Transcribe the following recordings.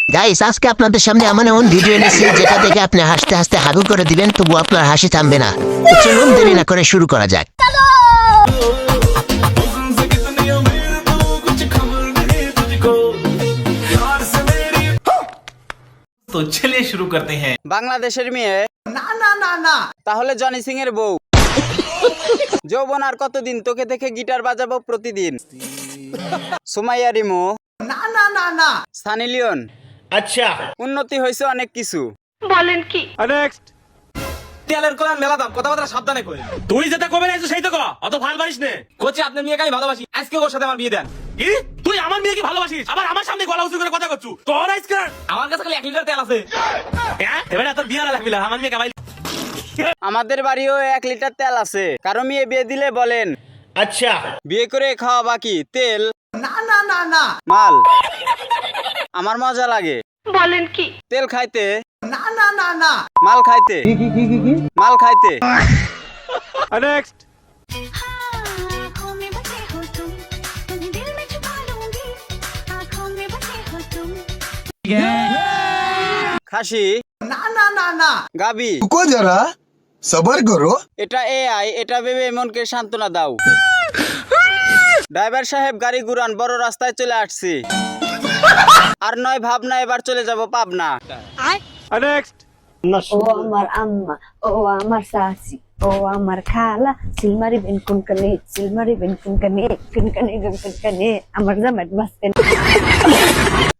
Guys আজকে আপনাদের সামনে এমন এমন ভিডিও এনেছি যেটা দেখে আপনি হাসতে হাসতে হাগু করে দিবেন, তবু আপনার হাসি থামবে না। তো চলুন দেরি না করে শুরু করা যাক। तो चलिए शुरू करते हैं। বাংলাদেশের মেয়ে না তাহলে জনি সিং এর বউ। যৌবন আর কতদিন, তোকে দেখে গিটার বাজাবো প্রতিদিন। সুমাইয়া রিমু, না সানি লিওন, अच्छा উন্নতি হয়েছে অনেক কিছু। তেলের কলার মেলা দাম, কথাবার্তা সাবধানে কই। তুই যেটা কবে নাইছো সেই তো কো, অত ভাল পারিস নে। কোচি আপনার মেয়েকে আমি ভালোবাসি, আজকে ওর সাথে আমার বিয়ে দেন। কি তুই আমার মেয়েকে ভালোবাসিস, আবার আমার সামনে গলা উঁচু করে কথা করছু? তোর আজকে আমার কাছে খালি 1 লিটার তেল আছে। হ্যাঁ এবারে এত বিয়ে না লাগবি না, আমার মেয়েকে ভাই। আমাদের বাড়িও 1 লিটার তেল আছে। কারো মেয়ে বিয়ে দিলে বলেন अच्छा বিয়ে করে খাওয়া বাকি, তেল না মাল। আমার মজা লাগে বলেন কি? তেল খাইতে, না মাল খাইতে, মাল খাইতে। आँखों में बसे हो तुम दिल में छुपा लूंगी आँखों में बसे हो तुम খাসি, না গাবি। रुको जरा सबर करो। এটা এআই, এটা ভেবে মনকে সান্ত্বনা দাও। ড্রাইভার সাহেব গাড়ি ঘুরান, বড় রাস্তায় চলে আসছি। আর নয় ভাবনা, এবার চলে যাব পাবনা। ও আমার আম্মা, ও আমার শাশি, ও আমার খালা, সিলমারি বেন কুনকানে, সিলমারি বেন কুনকানে, কুনকানে, আমার জামাত মাসকানে।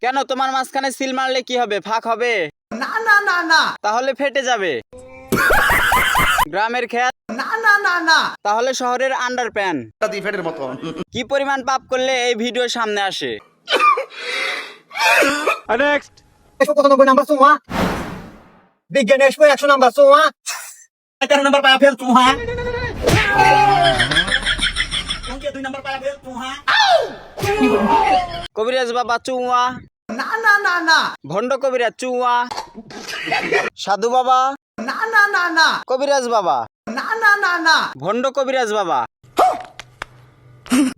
কেন তোমার মাঝখানে সিল মারলে কি হবে? ফাঁক হবে? না তাহলে ফেটে যাবে। গ্রামের খেত, না তাহলে শহরের আন্ডার প্যান। কি পরিমাণ পাপ করলে এই ভিডিও সামনে আসে? 199 নাম্বার সুমা বিজ্ঞানের 100 নাম্বার সুমা 13 नंबर पाया फेल तू हां, उनके 2 नंबर पाया फेल तू हां। কবিরাজ বাবা চুয়া, না ভণ্ড কবিরাজ চুয়া। সাধু বাবা, না কবিরাজ বাবা, না ভণ্ড কবিরাজ বাবা।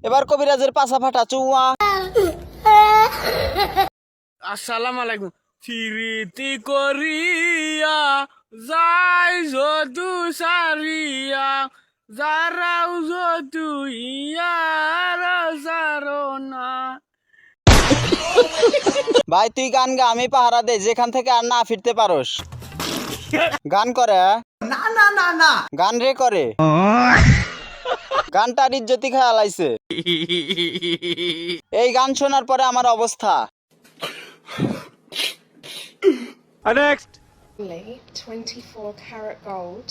এবার কবিরাজের পাছা ফাটা চুয়া। আসসালামু আলাইকুম। ফিরিতি করিয়া যাই যদু সারিয়া যারাও যদু ইয়ার জারনা। ভাই তুই গান গা, আমি পাহারা দে, যেখান থেকে আর না ফিরতে পারোস। গান করে, না গান রে করে। গানটার ইজ্জতি খেয়ালাইছে। এই গান শোনার পরে আমার অবস্থা। 24 karat gold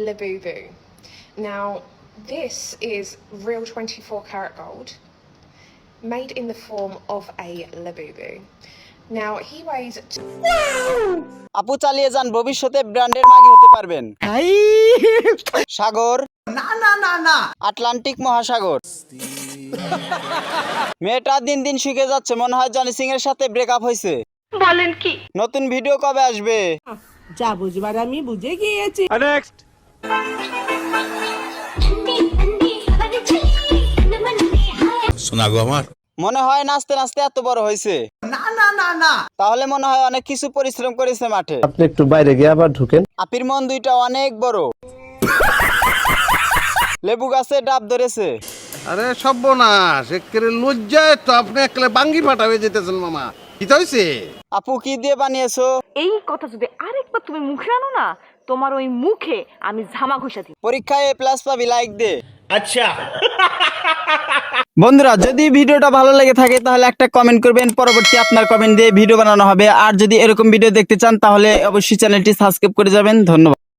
Labubu. Now, this is real 24 karat gold made in the form of a Labubu. Now, he weighs আপু চালিয়ে যান, ভবিষ্যতে ব্র্যান্ডের মাগি হতে পারবেন। সাগর, না আটলান্টিক মহাসাগর। মেয়েটা দিন দিন শিখে যাচ্ছে, মনে হয় জনি সিং এর সাথে ব্রেকআপ হয়েছে। বলেন কি? নতুন ভিডিও কবে আসবে? যা বুঝবার আমি বুঝে গিয়েছি। सुना गो हमार মনে হয় নাচতে নাচতে এত বড় হয়েছে। না তাহলে মনে হয় অনেক কিছু পরিশ্রম করেছে মাঠে। আপনি একটু বাইরে গিয়ে আবার ঢুকেন। আপির মন দুইটা অনেক বড়। লেবু গাছে ডাব ধরেছে। আরে সর্বনাশ, একেবারে লজ্জায় তো আপনি একলে বাঙ্গি ফাটা হয়ে যেতেছেন মামা। কি হইছে? আপু কি দিয়ে বানিয়েছো? এই কথা যদি আরেকবার তুমি মুখে আনো না, তোমার ওই মুখে আমি ঝামা ঘষা দিই। পরীক্ষায় এ প্লাস পাবি, লাইক দে। अच्छा বন্ধুরা, যদি ভিডিওটা ভালো লেগে থাকে তাহলে একটা কমেন্ট করবেন, পরবর্তী আপনার কমেন্ট দিয়ে ভিডিও বানানো হবে। আর যদি এরকম ভিডিও দেখতে চান তাহলে অবশ্যই চ্যানেলটি সাবস্ক্রাইব করে যাবেন। ধন্যবাদ।